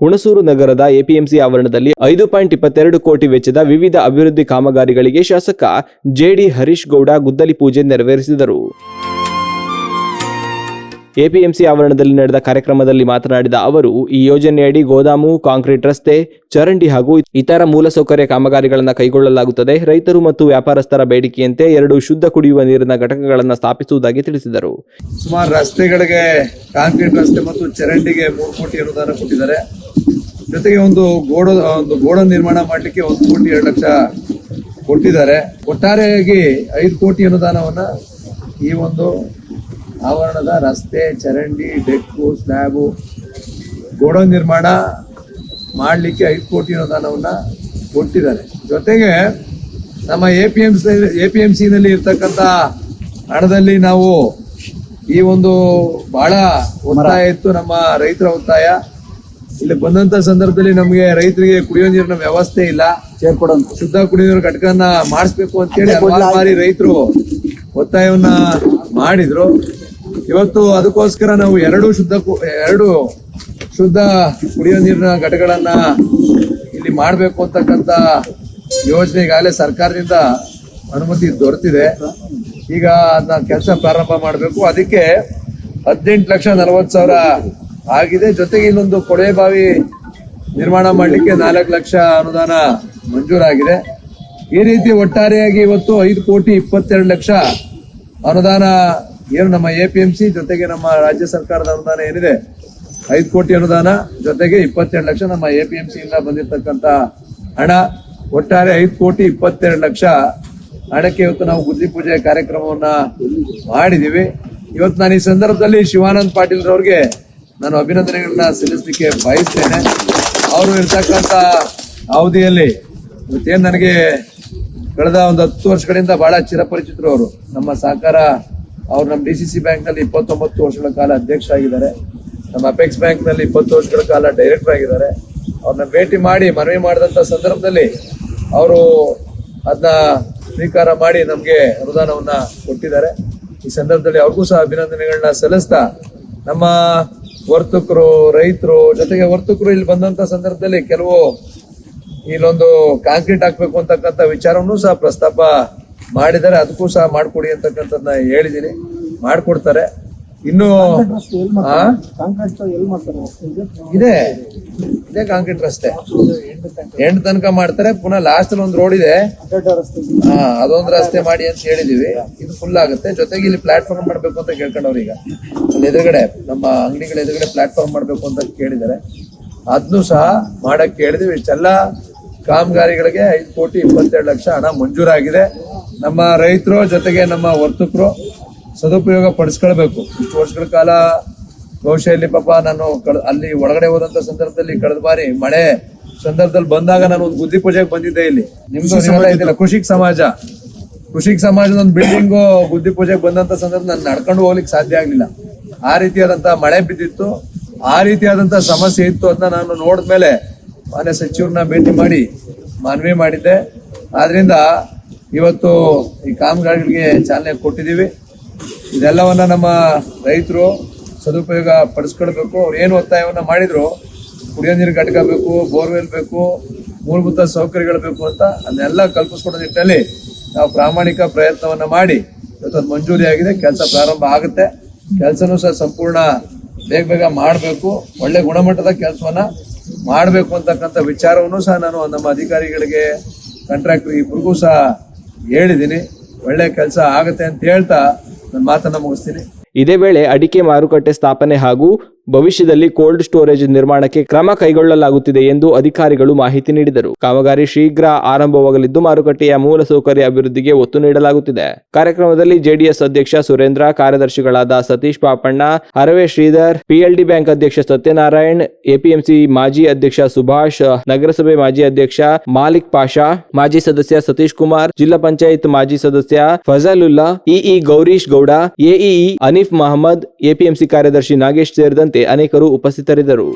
ಹುಣಸೂರು ನಗರದ ಎಪಿಎಂಸಿ ಆವರಣದಲ್ಲಿ 5.22 ಕೋಟಿ ವೆಚ್ಚದ ವಿವಿಧ ಅಭಿವೃದ್ಧಿ ಕಾಮಗಾರಿಗಳಿಗೆ ಶಾಸಕ ಜೆಡಿ ಹರೀಶ್ ಗೌಡ ಗುದ್ದಲಿ ಪೂಜೆ ನೆರವೇರಿಸಿದರು. ಎಪಿಎಂಸಿ ಆವರಣದಲ್ಲಿ ನಡೆದ ಕಾರ್ಯಕ್ರಮದಲ್ಲಿ ಮಾತನಾಡಿದ ಅವರು, ಈ ಯೋಜನೆಯಡಿ ಗೋದಾಮು, ಕಾಂಕ್ರೀಟ್ ರಸ್ತೆ, ಚರಂಡಿ ಹಾಗೂ ಇತರ ಮೂಲಸೌಕರ್ಯ ಕಾಮಗಾರಿಗಳನ್ನು ಕೈಗೊಳ್ಳಲಾಗುತ್ತದೆ. ರೈತರು ಮತ್ತು ವ್ಯಾಪಾರಸ್ಥರ ಬೇಡಿಕೆಯಂತೆ 2 ಶುದ್ಧ ಕುಡಿಯುವ ನೀರಿನ ಘಟಕಗಳನ್ನು ಸ್ಥಾಪಿಸುವುದಾಗಿ ತಿಳಿಸಿದರು. ಸುಮಾರು ರಸ್ತೆಗಳಿಗೆ ಕಾಂಕ್ರೀಟ್ ರಸ್ತೆ ಮತ್ತು ಚರಂಡಿಗೆ 3 ಕೋಟಿ ಅನುದಾನ ಕೊಟ್ಟಿದ್ದಾರೆ. ಜೊತೆಗೆ ಒಂದು ಗೋಡನ್ ನಿರ್ಮಾಣ ಮಾಡಲಿಕ್ಕೆ 1 ಕೋಟಿ 2 ಲಕ್ಷ ಕೊಟ್ಟಿದ್ದಾರೆ. ಒಟ್ಟಾರೆಯಾಗಿ 5 ಕೋಟಿ ಅನುದಾನವನ್ನ ಈ ಒಂದು ಆವರಣದ ರಸ್ತೆ, ಚರಂಡಿ, ಡೆಕ್ಕು, ಸ್ಲ್ಯಾಬು, ಗೋಡನ್ ನಿರ್ಮಾಣ ಮಾಡಲಿಕ್ಕೆ 5 ಕೋಟಿ ಅನುದಾನವನ್ನ ಕೊಟ್ಟಿದ್ದಾರೆ. ಜೊತೆಗೆ ನಮ್ಮ ಎಪಿಎಂಸಿನಲ್ಲಿ ಇರ್ತಕ್ಕಂಥ ಹಣದಲ್ಲಿ ನಾವು ಈ ಒಂದು ಬಹಳ ಒತ್ತಾಯ ಇತ್ತು, ನಮ್ಮ ರೈತರ ಒತ್ತಾಯ. ಇಲ್ಲಿ ಬಂದಂತ ಸಂದರ್ಭದಲ್ಲಿ ನಮಗೆ ರೈತರಿಗೆ ಕುಡಿಯೋ ನೀರಿನ ವ್ಯವಸ್ಥೆ ಇಲ್ಲ, ಶುದ್ಧ ಕುಡಿಯೋ ನೀರಿನ ಘಟಕನ ಮಾಡಿಸ್ಬೇಕು ಅಂತೇಳಿ ಹಲವಾರು ಬಾರಿ ರೈತರು ಒತ್ತಾಯವನ್ನ ಮಾಡಿದ್ರು. ಇವತ್ತು ಅದಕ್ಕೋಸ್ಕರ ನಾವು 2 ಶುದ್ಧ ಕುಡಿಯೋ ನೀರಿನ ಘಟಕಗಳನ್ನ ಇಲ್ಲಿ ಮಾಡಬೇಕು ಅಂತಕ್ಕಂಥ ಯೋಜನೆ ಈಗಾಗಲೇ ಸರ್ಕಾರದಿಂದ ಅನುಮತಿ ದೊರೆತಿದೆ. ಈಗ ಅದನ್ನ ಕೆಲಸ ಪ್ರಾರಂಭ ಮಾಡಬೇಕು. ಅದಕ್ಕೆ 18,40,000 ಆಗಿದೆ. ಜೊತೆಗೆ ಇನ್ನೊಂದು ಕೊಳವೆ ಬಾವಿ ನಿರ್ಮಾಣ ಮಾಡಲಿಕ್ಕೆ 4 ಲಕ್ಷ ಅನುದಾನ ಮಂಜೂರಾಗಿದೆ. ಈ ರೀತಿ ಒಟ್ಟಾರೆಯಾಗಿ ಇವತ್ತು 5,22 ಲಕ್ಷ ಅನುದಾನ ಏನು ನಮ್ಮ ಎಪಿಎಂಸಿ ಜೊತೆಗೆ ನಮ್ಮ ರಾಜ್ಯ ಸರ್ಕಾರದ ಅನುದಾನ ಏನಿದೆ 5 ಕೋಟಿ ಅನುದಾನ ಜೊತೆಗೆ 22 ಲಕ್ಷ ನಮ್ಮ ಎಪಿಎಂಸಿ ಇಂದ ಬಂದಿರತಕ್ಕಂತ ಹಣ, ಒಟ್ಟಾರೆ 5,22 ಲಕ್ಷ ಹಣಕ್ಕೆ ಇವತ್ತು ನಾವು ಗುದ್ಲಿ ಪೂಜೆ ಕಾರ್ಯಕ್ರಮವನ್ನ ಮಾಡಿದೀವಿ. ಇವತ್ತು ನಾನು ಈ ಸಂದರ್ಭದಲ್ಲಿ ಶಿವಾನಂದ ಪಾಟೀಲ್ ರವ್ರಿಗೆ ನಾನು ಅಭಿನಂದನೆಗಳನ್ನ ಸಲ್ಲಿಸಲಿಕ್ಕೆ ಬಯಸ್ತೇನೆ. ಅವರು ಇರ್ತಕ್ಕಂಥ ಅವಧಿಯಲ್ಲಿ ಇವತ್ತೇನು ನನಗೆ ಕಳೆದ ಒಂದು 10 ವರ್ಷಗಳಿಂದ ಬಹಳ ಚಿರಪರಿಚಿತರು. ಅವರು ನಮ್ಮ ಸಹಕಾರ, ಅವ್ರು ನಮ್ಮ DCC ಬ್ಯಾಂಕ್ ನಲ್ಲಿ 29 ವರ್ಷಗಳ ಕಾಲ ಅಧ್ಯಕ್ಷ ಆಗಿದ್ದಾರೆ. ನಮ್ಮ ಅಪೆಕ್ಸ್ ಬ್ಯಾಂಕ್ ನಲ್ಲಿ 20 ವರ್ಷಗಳ ಕಾಲ ಡೈರೆಕ್ಟರ್ ಆಗಿದ್ದಾರೆ. ಅವ್ರನ್ನ ಭೇಟಿ ಮಾಡಿ ಮನವಿ ಮಾಡಿದಂತ ಸಂದರ್ಭದಲ್ಲಿ ಅವರು ಅದನ್ನ ಸ್ವೀಕಾರ ಮಾಡಿ ನಮ್ಗೆ ಅನುದಾನವನ್ನ ಕೊಟ್ಟಿದ್ದಾರೆ. ಈ ಸಂದರ್ಭದಲ್ಲಿ ಅವ್ರಿಗೂ ಸಹ ಅಭಿನಂದನೆಗಳನ್ನ ಸಲ್ಲಿಸ್ತಾ, ನಮ್ಮ ವರ್ತಕರು, ರೈತರು ಜೊತೆಗೆ ವರ್ತಕರು ಇಲ್ಲಿ ಬಂದಂತ ಸಂದರ್ಭದಲ್ಲಿ ಕೆಲವು ಇಲ್ಲೊಂದು ಕಾಂಕ್ರೀಟ್ ಹಾಕ್ಬೇಕು ಅಂತಕ್ಕಂಥ ವಿಚಾರವನ್ನು ಸಹ ಪ್ರಸ್ತಾಪ ಮಾಡಿದ್ದಾರೆ. ಅದಕ್ಕೂ ಸಹ ಮಾಡ್ಕೊಡಿ ಅಂತಕ್ಕಂಥದ್ದನ್ನ ಹೇಳಿದೀನಿ, ಮಾಡ್ಕೊಡ್ತಾರೆ. ಇನ್ನು ಇದೇ ಕಾಂಕ್ರೀಟ್ ರಸ್ತೆ ಎಂಡ್ ತನಕ ಮಾಡ್ತಾರೆ. ಪುನಃ ಲಾಸ್ಟ್ ಅಲ್ಲಿ ಒಂದು ರೋಡ್ ಇದೆ, ಅದೊಂದು ರಸ್ತೆ ಮಾಡಿ ಅಂತ ಹೇಳಿದೀವಿ. ಇದು ಫುಲ್ ಆಗುತ್ತೆ. ಜೊತೆಗೆ ಇಲ್ಲಿ ಪ್ಲಾಟ್ಫಾರ್ಮ್ ಮಾಡ್ಬೇಕು ಅಂತ ಕೇಳ್ಕೊಂಡವ್ರು. ಈಗ ಅಲ್ಲಿ ಎದುರುಗಡೆ ನಮ್ಮ ಅಂಗಡಿಗಳ ಎದುರುಗಡೆ ಪ್ಲಾಟ್ಫಾರ್ಮ್ ಮಾಡ್ಬೇಕು ಅಂತ ಕೇಳಿದ್ದಾರೆ. ಅದನ್ನು ಸಹ ಮಾಡಕ್ ಹೇಳಿದೀವಿ. ಇಷ್ಟೆಲ್ಲ ಕಾಮಗಾರಿಗಳಿಗೆ 5,22 ಲಕ್ಷ ಹಣ ಮಂಜೂರಾಗಿದೆ. ನಮ್ಮ ರೈತರು ಜೊತೆಗೆ ನಮ್ಮ ವರ್ತಕರು ಸದುಪಯೋಗ ಪಡಿಸ್ಕೊಳ್ಬೇಕು. ಇಷ್ಟು ವರ್ಷಗಳ ಕಾಲ ಬಹುಶಃ ಇಲ್ಲಿ ಪಾಪ ನಾನು ಅಲ್ಲಿ ಒಳಗಡೆ ಹೋದಂತ ಸಂದರ್ಭದಲ್ಲಿ ಕಳೆದ ಬಾರಿ ಮಳೆ ಸಂದರ್ಭದಲ್ಲಿ ಬಂದಾಗ ನಾನು ಒಂದು ಗುದ್ದಿ ಪೂಜೆಗೆ ಬಂದಿದ್ದೆ. ಇಲ್ಲಿ ನಿಮ್ದು ಕೃಷಿಕ್ ಸಮಾಜದ ಒಂದು ಬಿಲ್ಡಿಂಗು ಗುದ್ದಿ ಪೂಜೆಗೆ ಬಂದಂತ ಸಂದರ್ಭ ನಾನು ನಡ್ಕೊಂಡು ಹೋಗ್ಲಿಕ್ಕೆ ಸಾಧ್ಯ ಆಗ್ಲಿಲ್ಲ. ಆ ರೀತಿಯಾದಂತ ಮಳೆ ಬಿದ್ದಿತ್ತು, ಆ ರೀತಿಯಾದಂತ ಸಮಸ್ಯೆ ಇತ್ತು. ಅದನ್ನ ನಾನು ನೋಡಿದ್ಮೇಲೆ ಮಾನ್ಯ ಸಚಿವರನ್ನ ಭೇಟಿ ಮಾಡಿ ಮನವಿ ಮಾಡಿದ್ದೆ. ಆದ್ರಿಂದ ಇವತ್ತು ಈ ಕಾಮಗಾರಿಗಳಿಗೆ ಚಾಲನೆ ಕೊಟ್ಟಿದ್ದೀವಿ. ಇದೆಲ್ಲವನ್ನ ನಮ್ಮ ರೈತರು ಸದುಪಯೋಗ ಪಡಿಸ್ಕೊಳ್ಬೇಕು. ಅವ್ರು ಏನು ಒತ್ತಾಯವನ್ನ ಮಾಡಿದ್ರು, ಕುಡಿಯೋ ನೀರು ಘಟಕ ಬೇಕು, ಬೋರ್ವೆಲ್ ಬೇಕು, ಮೂಲಭೂತ ಸೌಕರ್ಯಗಳು ಬೇಕು ಅಂತ ಅದನ್ನೆಲ್ಲ ಕಲ್ಪಿಸ್ಕೊಡೋ ನಿಟ್ಟಿನಲ್ಲಿ ನಾವು ಪ್ರಾಮಾಣಿಕ ಪ್ರಯತ್ನವನ್ನ ಮಾಡಿ ಇವತ್ತು ಅದು ಮಂಜೂರಿ ಆಗಿದೆ. ಕೆಲಸ ಪ್ರಾರಂಭ ಆಗುತ್ತೆ. ಕೆಲಸನೂ ಸಹ ಸಂಪೂರ್ಣ ಬೇಗ ಮಾಡಬೇಕು. ಒಳ್ಳೆ ಗುಣಮಟ್ಟದ ಕೆಲಸವನ್ನ ಮಾಡಬೇಕು ಅಂತಕ್ಕಂಥ ವಿಚಾರವನ್ನು ಸಹ ನಾನು ನಮ್ಮ ಅಧಿಕಾರಿಗಳಿಗೆ, ಕಾಂಟ್ರಾಕ್ಟರ್ ಇಬ್ಬರಿಗೂ ಸಹ ಹೇಳಿದ್ದೀನಿ. ಒಳ್ಳೆ ಕೆಲಸ ಆಗುತ್ತೆ ಅಂತ ಹೇಳ್ತಾ ನನ್ನ ಮಾತನ್ನ ಮುಗಿಸ್ತೀನಿ. ಇದೇ ವೇಳೆ ಅಡಿಕೆ ಮಾರುಕಟ್ಟೆ ಸ್ಥಾಪನೆ ಹಾಗೂ ಭವಿಷ್ಯದಲ್ಲಿ ಕೋಲ್ಡ್ ಸ್ಟೋರೇಜ್ ನಿರ್ಮಾಣಕ್ಕೆ ಕ್ರಮ ಕೈಗೊಳ್ಳಲಾಗುತ್ತಿದೆ ಎಂದು ಅಧಿಕಾರಿಗಳು ಮಾಹಿತಿ ನೀಡಿದರು. ಕಾಮಗಾರಿ ಶೀಘ್ರ ಆರಂಭವಾಗಲಿದ್ದು ಮಾರುಕಟ್ಟೆಯ ಮೂಲಸೌಕರ್ಯ ಅಭಿವೃದ್ಧಿಗೆ ಒತ್ತು ನೀಡಲಾಗುತ್ತಿದೆ. ಕಾರ್ಯಕ್ರಮದಲ್ಲಿ ಜೆಡಿಎಸ್ ಅಧ್ಯಕ್ಷ ಸುರೇಂದ್ರ, ಕಾರ್ಯದರ್ಶಿಗಳಾದ ಸತೀಶ್ ಪಾಪಣ್ಣ, ಹರವೆ ಶ್ರೀಧರ್, PLD ಬ್ಯಾಂಕ್ ಅಧ್ಯಕ್ಷ ಸತ್ಯನಾರಾಯಣ್, ಎಪಿಎಂಸಿ ಮಾಜಿ ಅಧ್ಯಕ್ಷ ಸುಭಾಷ್, ನಗರಸಭೆ ಮಾಜಿ ಅಧ್ಯಕ್ಷ ಮಾಲಿಕ್ ಪಾಷಾ, ಮಾಜಿ ಸದಸ್ಯ ಸತೀಶ್ ಕುಮಾರ್, ಜಿಲ್ಲಾ ಪಂಚಾಯತ್ ಮಾಜಿ ಸದಸ್ಯ Fazalulla, EE Gowrish Gowda, AEE Aneef Mahammad, APMC ಕಾರ್ಯದರ್ಶಿ ನಾಗೇಶ್ ಸೇರಿದಂತೆ ಅನೇಕರು ಉಪಸ್ಥಿತರಿದ್ದರು.